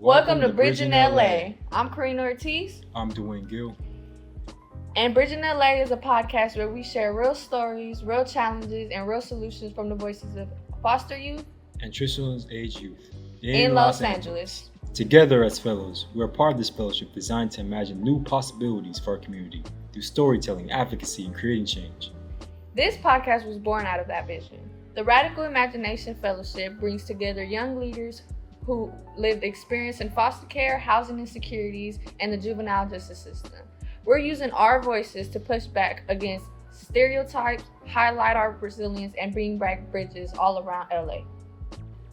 Welcome to Bridging LA. I'm Karina Ortiz. I'm Dwayne Gill. And Bridging LA is a podcast where we share real stories, real challenges, and real solutions from the voices of foster youth and Children's Age Youth in Los Angeles. Together as fellows, we're part of this fellowship designed to imagine new possibilities for our community through storytelling, advocacy, and creating change. This podcast was born out of that vision. The Radical Imagination Fellowship brings together young leaders who lived experience in foster care, housing insecurities, and the juvenile justice system. We're using our voices to push back against stereotypes, highlight our resilience, and bring back bridges all around LA.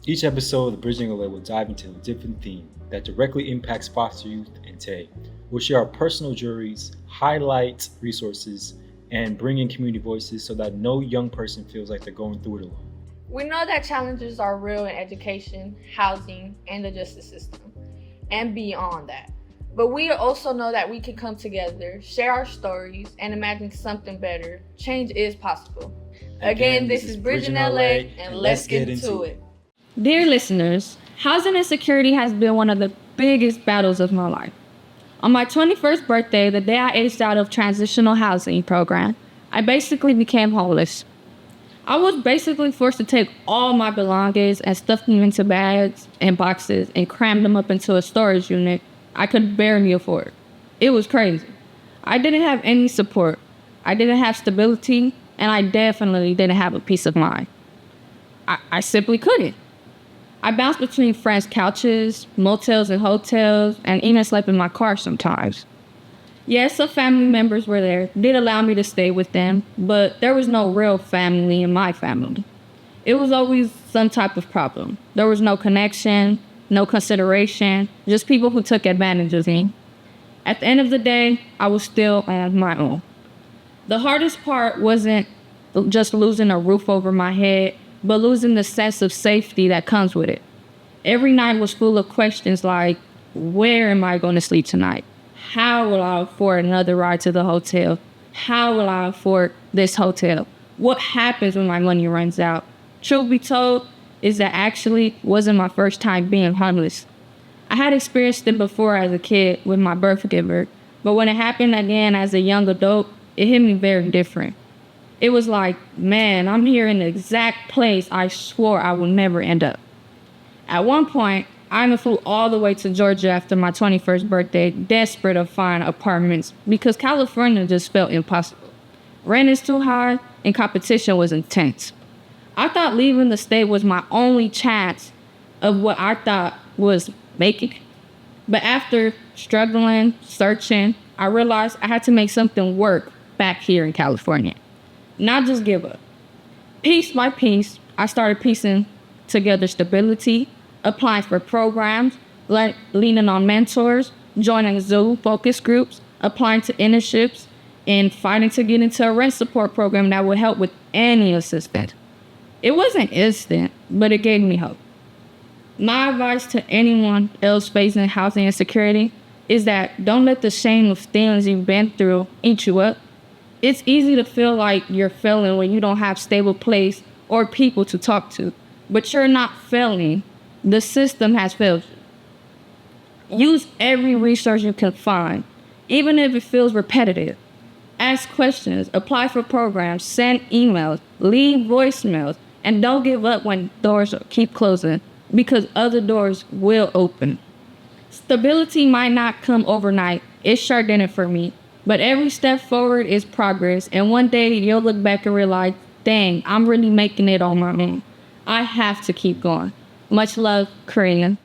Each episode of Bridging LA will dive into a different theme that directly impacts foster youth, and today we'll share our personal journeys, highlight resources, and bring in community voices so that no young person feels like they're going through it alone. We know that challenges are real in education, housing, and the justice system, and beyond that. But we also know that we can come together, share our stories, and imagine something better. Change is possible. Again, this is Bridging LA, and let's get into it. Dear listeners, housing insecurity has been one of the biggest battles of my life. On my 21st birthday, the day I aged out of transitional housing program, I basically became homeless. I was basically forced to take all my belongings and stuff them into bags and boxes and cram them up into a storage unit I could barely afford. It was crazy. I didn't have any support. I didn't have stability, and I definitely didn't have a peace of mind. I simply couldn't. I bounced between friends' couches, motels and hotels, and even slept in my car sometimes. Yes, some family members were there, did allow me to stay with them, but there was no real family in my family. It was always some type of problem. There was no connection, no consideration, just people who took advantage of me. At the end of the day, I was still on my own. The hardest part wasn't just losing a roof over my head, but losing the sense of safety that comes with it. Every night was full of questions like, where am I going to sleep tonight? How will I afford another ride to the hotel? How will I afford this hotel? What happens when my money runs out? Truth be told, is that actually wasn't my first time being homeless. I had experienced it before as a kid with my birth giver, but when it happened again as a young adult, it hit me very different. It was like, man, I'm here in the exact place I swore I would never end up. At one point, I even flew all the way to Georgia after my 21st birthday, desperate to find apartments because California just felt impossible. Rent is too high and competition was intense. I thought leaving the state was my only chance of what I thought was making it. But after struggling, searching, I realized I had to make something work back here in California. Not just give up. Piece by piece, I started piecing together stability, applying for programs, leaning on mentors, joining Zoom focus groups, applying to internships, and fighting to get into a rent support program that would help with any assistance. It wasn't instant, but it gave me hope. My advice to anyone else facing housing insecurity is that don't let the shame of things you've been through eat you up. It's easy to feel like you're failing when you don't have stable place or people to talk to, but you're not failing. The system has failed you. Use every resource you can find, even if it feels repetitive. Ask questions, apply for programs, send emails, leave voicemails, and don't give up when doors keep closing, because other doors will open. Stability might not come overnight. It sure didn't for me. But every step forward is progress, and one day you'll look back and realize, dang, I'm really making it on my own. I have to keep going. Much love, Karina.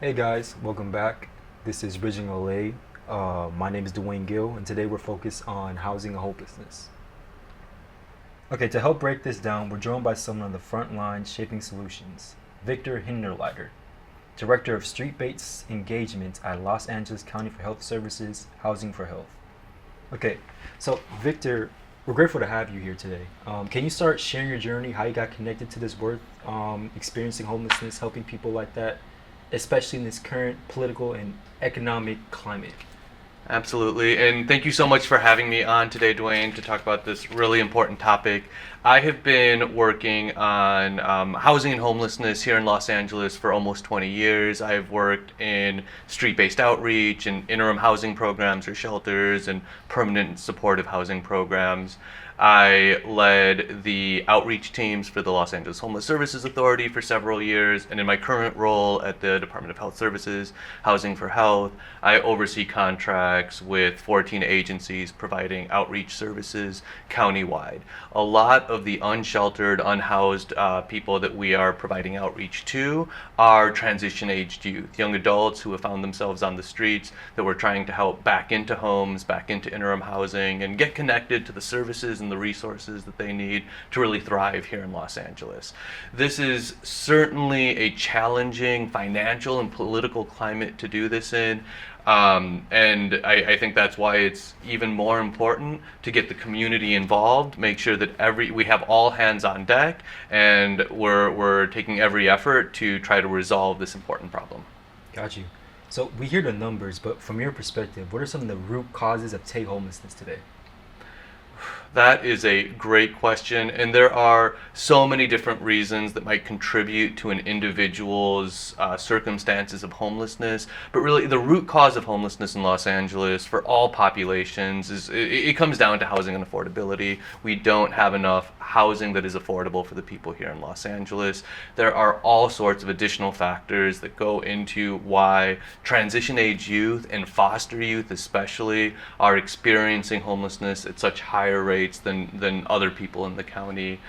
Hey guys, welcome back. This is Bridging LA. My name is Dwayne Gill, and today we're focused on housing and hopelessness. Okay, to help break this down, we're joined by someone on the front line shaping solutions, Victor Hinderleiter, Director of Street-Based Engagement at Los Angeles County for Health Services, Housing for Health. Okay, so Victor, we're grateful to have you here today. Can you start sharing your journey, how you got connected to this work, experiencing homelessness, helping people like that, especially in this current political and economic climate? Absolutely, and thank you so much for having me on today, Dwayne, to talk about this really important topic. I have been working on housing and homelessness here in Los Angeles for almost 20 years. I've worked in street-based outreach and interim housing programs or shelters and permanent supportive housing programs. I led the outreach teams for the Los Angeles Homeless Services Authority for several years, and in my current role at the Department of Health Services, Housing for Health, I oversee contracts with 14 agencies providing outreach services countywide. A lot of the unsheltered, unhoused people that we are providing outreach to are transition-aged youth, young adults who have found themselves on the streets that we're trying to help back into homes, back into interim housing, and get connected to the services and the resources that they need to really thrive here in Los Angeles. This is certainly a challenging financial and political climate to do this in. And I think that's why it's even more important to get the community involved, make sure that we have all hands on deck, and we're taking every effort to try to resolve this important problem. Got you. So we hear the numbers, but from your perspective, what are some of the root causes of teen homelessness today? That is a great question, and there are so many different reasons that might contribute to an individual's circumstances of homelessness. But really, the root cause of homelessness in Los Angeles for all populations is it comes down to housing and affordability. We don't have enough housing that is affordable for the people here in Los Angeles. There are all sorts of additional factors that go into why transition-age youth and foster youth especially are experiencing homelessness at such higher rates than other people in the county.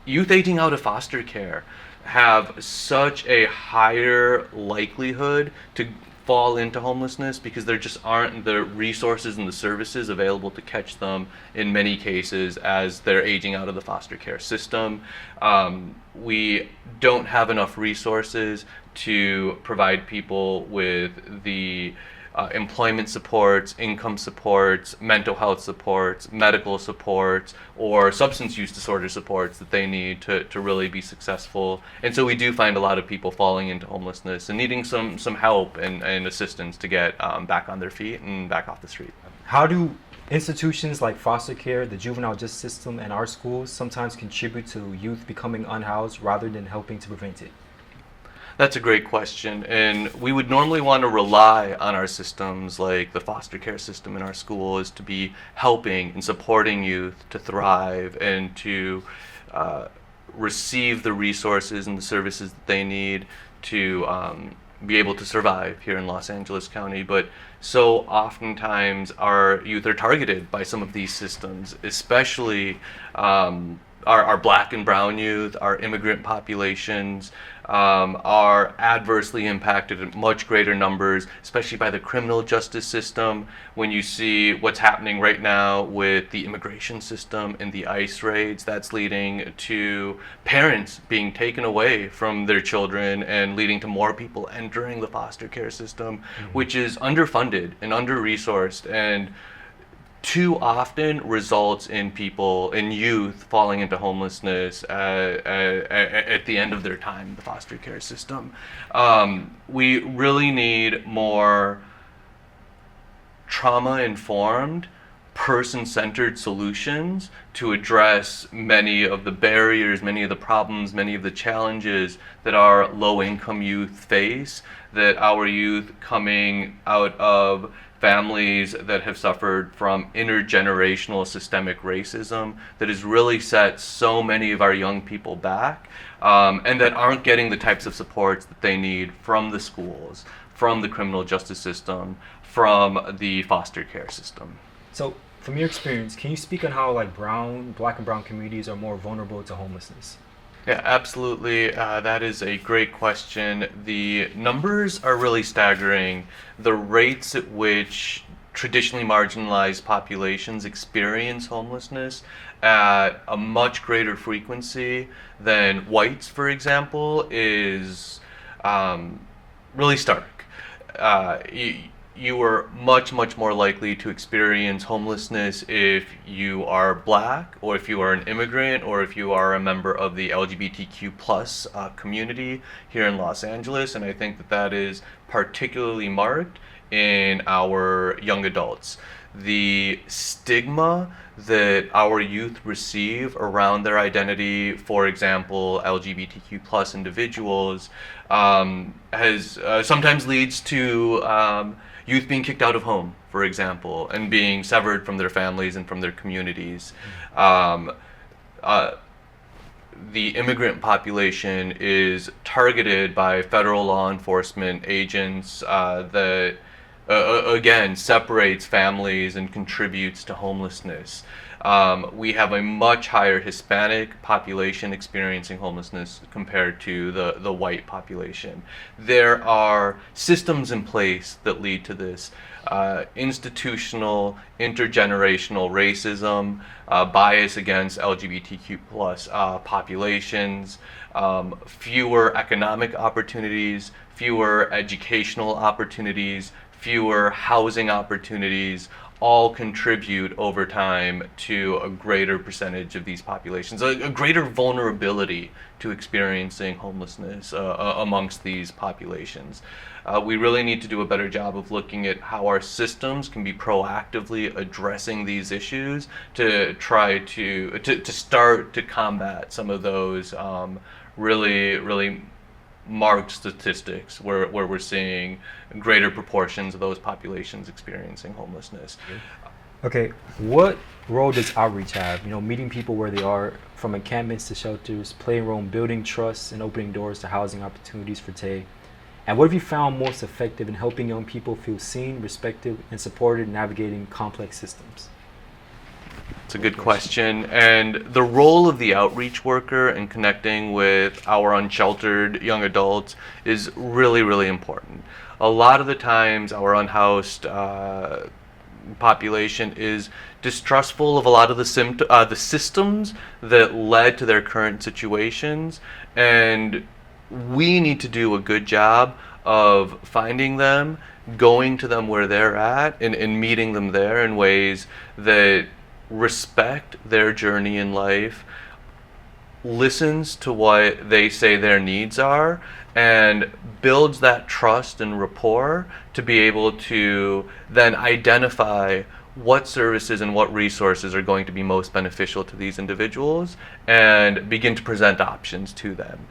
Youth aging out of foster care have such a higher likelihood to fall into homelessness because there just aren't the resources and the services available to catch them in many cases as they're aging out of the foster care system. We don't have enough resources to provide people with the employment supports, income supports, mental health supports, medical supports, or substance use disorder supports that they need to really be successful. And so we do find a lot of people falling into homelessness and needing some help and assistance to get back on their feet and back off the street. How do institutions like foster care, the juvenile justice system, and our schools sometimes contribute to youth becoming unhoused rather than helping to prevent it? That's a great question, and we would normally want to rely on our systems like the foster care system in our schools to be helping and supporting youth to thrive and to receive the resources and the services that they need to be able to survive here in Los Angeles County. But so oftentimes our youth are targeted by some of these systems, especially our black and brown youth, our immigrant populations, are adversely impacted in much greater numbers, especially by the criminal justice system. When you see what's happening right now with the immigration system and the ICE raids, that's leading to parents being taken away from their children and leading to more people entering the foster care system, which is underfunded and under-resourced, and too often results in youth falling into homelessness at the end of their time in the foster care system. We really need more trauma-informed, person-centered solutions to address many of the barriers, many of the problems, many of the challenges that our low-income youth face, that our youth coming out of families that have suffered from intergenerational systemic racism that has really set so many of our young people back, and that aren't getting the types of supports that they need from the schools, from the criminal justice system, from the foster care system. So, from your experience, can you speak on how black and brown communities are more vulnerable to homelessness? Yeah, absolutely. That is a great question. The numbers are really staggering. The rates at which traditionally marginalized populations experience homelessness at a much greater frequency than whites, for example, is really stark. You are much more likely to experience homelessness if you are black, or if you are an immigrant, or if you are a member of the LGBTQ plus community here in Los Angeles. And I think that is particularly marked in our young adults. The stigma that our youth receive around their identity, for example, LGBTQ plus individuals, has sometimes leads to youth being kicked out of home, for example, and being severed from their families and from their communities. The immigrant population is targeted by federal law enforcement agents that again separates families and contributes to homelessness. We have a much higher Hispanic population experiencing homelessness compared to the white population. There are systems in place that lead to this. Institutional, intergenerational racism, bias against LGBTQ plus populations, fewer economic opportunities, fewer educational opportunities, fewer housing opportunities, all contribute over time to a greater percentage of these populations, a greater vulnerability to experiencing homelessness amongst these populations. We really need to do a better job of looking at how our systems can be proactively addressing these issues to try to start to combat some of those really marked statistics where we're seeing greater proportions of those populations experiencing homelessness. Okay, what role does outreach have? Meeting people where they are, from encampments to shelters, play a role in building trust and opening doors to housing opportunities for Tay. And what have you found most effective in helping young people feel seen, respected, and supported navigating complex systems? It's a good question. And the role of the outreach worker in connecting with our unsheltered young adults is really, really important. A lot of the times our unhoused population is distrustful of a lot of the systems that led to their current situations, and we need to do a good job of finding them, going to them where they're at, and meeting them there in ways that respect their journey in life, listens to what they say their needs are, and builds that trust and rapport to be able to then identify what services and what resources are going to be most beneficial to these individuals and begin to present options to them.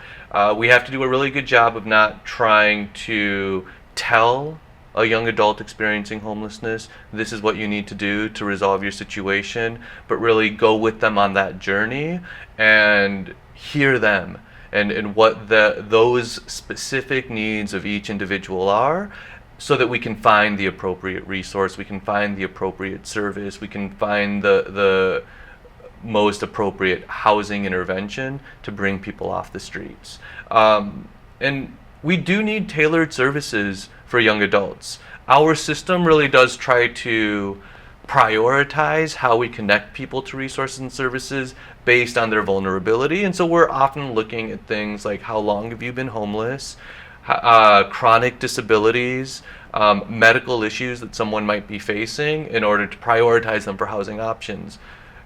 We have to do a really good job of not trying to tell a young adult experiencing homelessness, this is what you need to do to resolve your situation, but really go with them on that journey and hear them and what those specific needs of each individual are, so that we can find the appropriate resource, we can find the appropriate service, we can find the most appropriate housing intervention to bring people off the streets. And we do need tailored services for young adults. Our system really does try to prioritize how we connect people to resources and services based on their vulnerability. And so we're often looking at things like, how long have you been homeless, chronic disabilities, medical issues that someone might be facing, in order to prioritize them for housing options.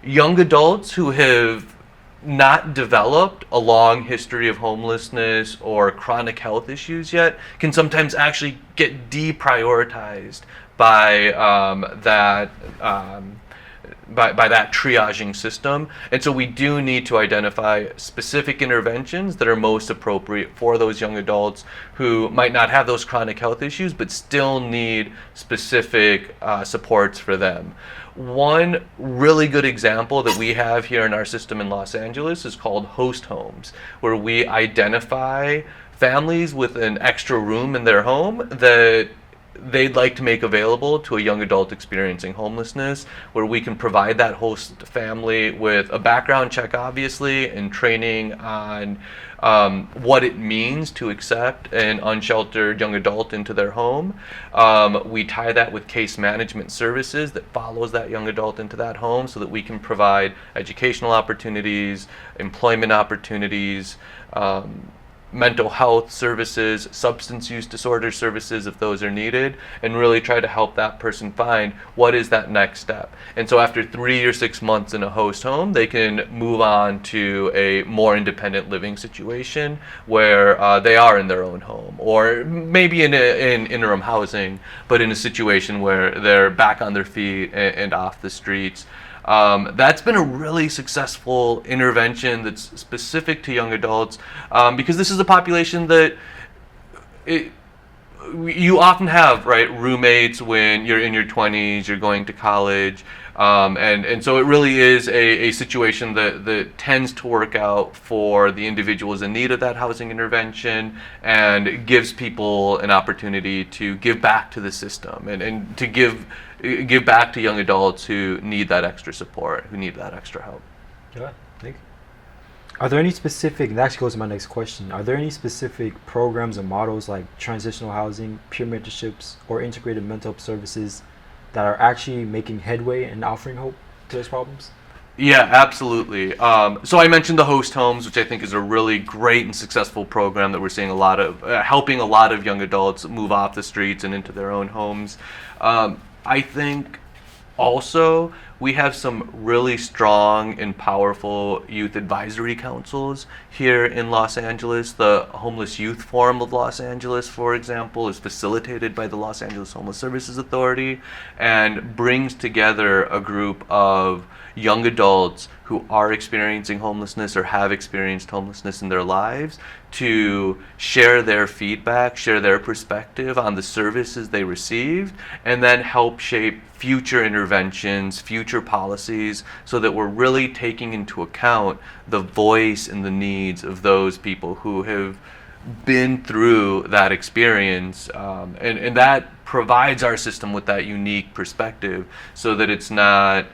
Young adults who have not developed a long history of homelessness or chronic health issues yet can sometimes actually get deprioritized by that triaging system. And so we do need to identify specific interventions that are most appropriate for those young adults who might not have those chronic health issues but still need specific supports for them. One really good example that we have here in our system in Los Angeles is called host homes, where we identify families with an extra room in their home that they'd like to make available to a young adult experiencing homelessness, where we can provide that host family with a background check, obviously, and training on what it means to accept an unsheltered young adult into their home. We tie that with case management services that follows that young adult into that home, so that we can provide educational opportunities, employment opportunities, mental health services, substance use disorder services if those are needed, and really try to help that person find what is that next step. And so after 3 or 6 months in a host home, they can move on to a more independent living situation where they are in their own home, or maybe in interim housing, but in a situation where they're back on their feet and off the streets. That's been a really successful intervention that's specific to young adults, because this is a population that you often have, right, roommates when you're in your 20s, you're going to college, and so it really is a situation that tends to work out for the individuals in need of that housing intervention, and gives people an opportunity to give back to the system, and to give back to young adults who need that extra support, who need that extra help. Yeah, thank you. Are there any specific, and that actually goes to my next question, are there any specific programs or models like transitional housing, peer mentorships, or integrated mental health services that are actually making headway and offering hope to those problems? Yeah, absolutely. So I mentioned the host homes, which I think is a really great and successful program that we're seeing a lot of, helping a lot of young adults move off the streets and into their own homes. I think also we have some really strong and powerful youth advisory councils here in Los Angeles. The Homeless Youth Forum of Los Angeles, for example, is facilitated by the Los Angeles Homeless Services Authority and brings together a group of young adults who are experiencing homelessness or have experienced homelessness in their lives to share their feedback, share their perspective on the services they received, and then help shape future interventions, future policies, so that we're really taking into account the voice and the needs of those people who have been through that experience, and that provides our system with that unique perspective, so that it's not,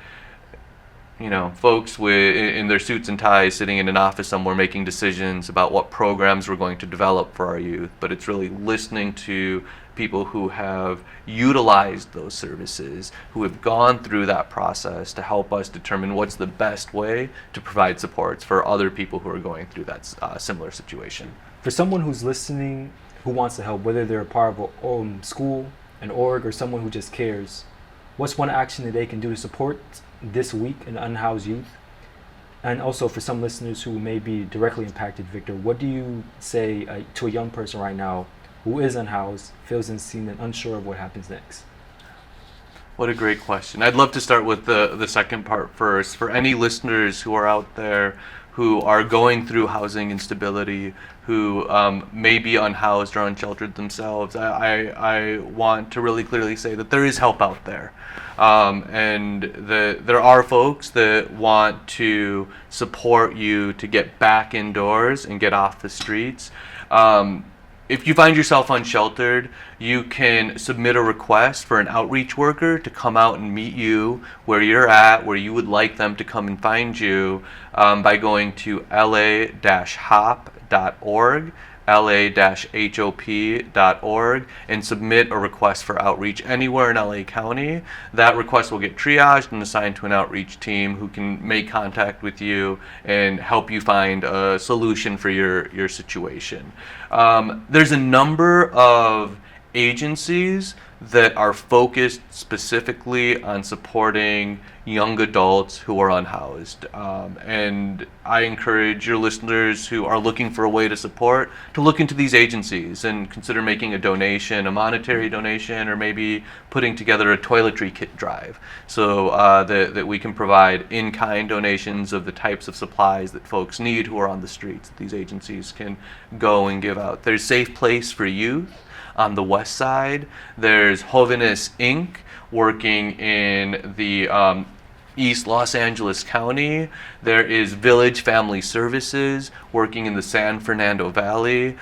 you know, folks in their suits and ties sitting in an office somewhere making decisions about what programs we're going to develop for our youth, but it's really listening to people who have utilized those services, who have gone through that process to help us determine what's the best way to provide supports for other people who are going through that similar situation. For someone who's listening, who wants to help, whether they're a part of a school, an org, or someone who just cares, what's one action that they can do to support this week in unhoused youth? And also for some listeners who may be directly impacted, Victor, what do you say to a young person right now who is unhoused, feels unseen, and unsure of what happens next? What a great question. I'd love to start with the second part first. For any listeners who are out there who are going through housing instability, who may be unhoused or unsheltered themselves, I want to really clearly say that there is help out there. And there are folks that want to support you to get back indoors and get off the streets. If you find yourself unsheltered, you can submit a request for an outreach worker to come out and meet you where you're at, where you would like them to come and find you, by going to la-hop.org, la-hop.org, and submit a request for outreach anywhere in LA County. That request will get triaged and assigned to an outreach team who can make contact with you and help you find a solution for your situation. There's a number of agencies that are focused specifically on supporting young adults who are unhoused. And I encourage your listeners who are looking for a way to support to look into these agencies and consider making a donation, a monetary donation, or maybe putting together a toiletry kit drive, so that we can provide in-kind donations of the types of supplies that folks need who are on the streets. These agencies can go and give out. There's Safe Place for Youth on the west side. There's Jóvenes Inc. working in the East Los Angeles County. There is Village Family Services working in the San Fernando Valley.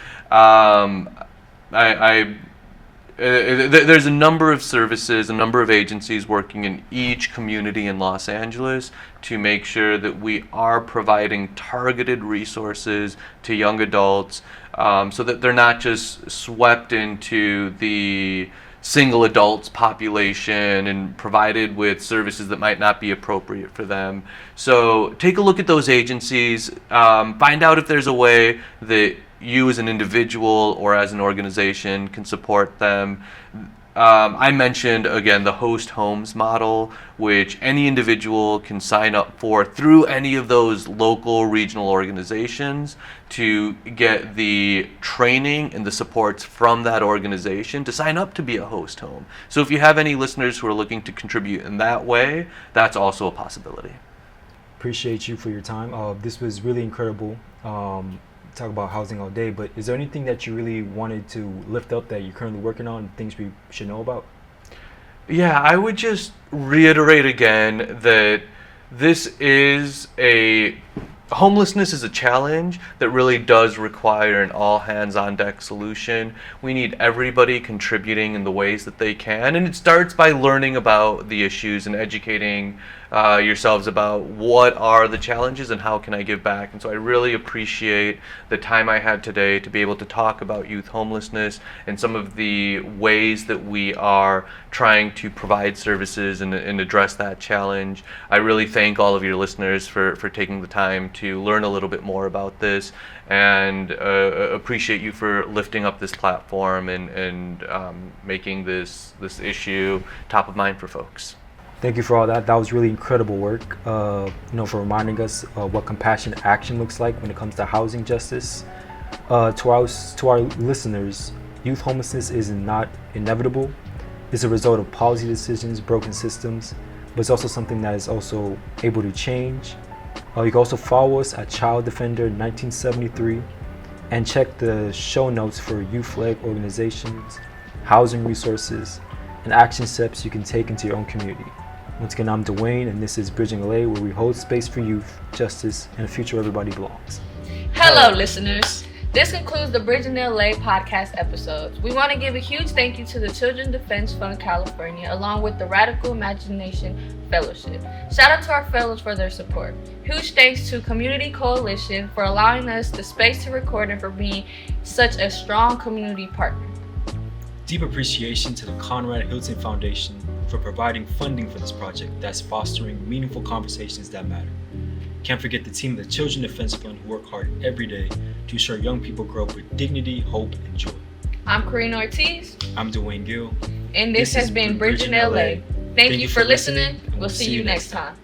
There's a number of services, a number of agencies working in each community in Los Angeles to make sure that we are providing targeted resources to young adults, so that they're not just swept into the single adults population and provided with services that might not be appropriate for them. So take a look at those agencies, find out if there's a way that you as an individual or as an organization can support them. I mentioned, again, the host homes model, which any individual can sign up for through any of those local regional organizations to get the training and the supports from that organization to sign up to be a host home. So if you have any listeners who are looking to contribute in that way, that's also a possibility. Appreciate you for your time. This was really incredible. Talk about housing all day, but is there anything that you really wanted to lift up that you're currently working on, things we should know about? Yeah, I would just reiterate again that homelessness is a challenge that really does require an all hands on deck solution. We need everybody contributing in the ways that they can, and it starts by learning about the issues and educating yourselves about what are the challenges and how can I give back. And so I really appreciate the time I had today to be able to talk about youth homelessness and some of the ways that we are trying to provide services and address that challenge. I really thank all of your listeners for taking the time to learn a little bit more about this, and appreciate you for lifting up this platform and making this issue top of mind for folks. Thank you for all that. That was really incredible work, for reminding us what compassionate action looks like when it comes to housing justice. To our listeners, youth homelessness is not inevitable. It's a result of policy decisions, broken systems, but it's also something that is also able to change. You can also follow us at Child Defender 1973 and check the show notes for youth-led organizations, housing resources, and action steps you can take into your own community. Once again, I'm Dwayne, and this is Bridging LA, where we hold space for youth, justice, and a future where everybody belongs. Hello, listeners. This concludes the Bridging LA podcast episodes. We want to give a huge thank you to the Children's Defense Fund California, along with the Radical Imagination Fellowship. Shout out to our fellows for their support. Huge thanks to Community Coalition for allowing us the space to record and for being such a strong community partner. Deep appreciation to the Conrad Hilton Foundation for providing funding for this project that's fostering meaningful conversations that matter. Can't forget the team of the Children's Defense Fund who work hard every day to ensure young people grow up with dignity, hope, and joy. I'm Karina Ortiz. I'm Dwayne Gill. And this has been Bridging LA. Thank you for listening. We'll see you next time.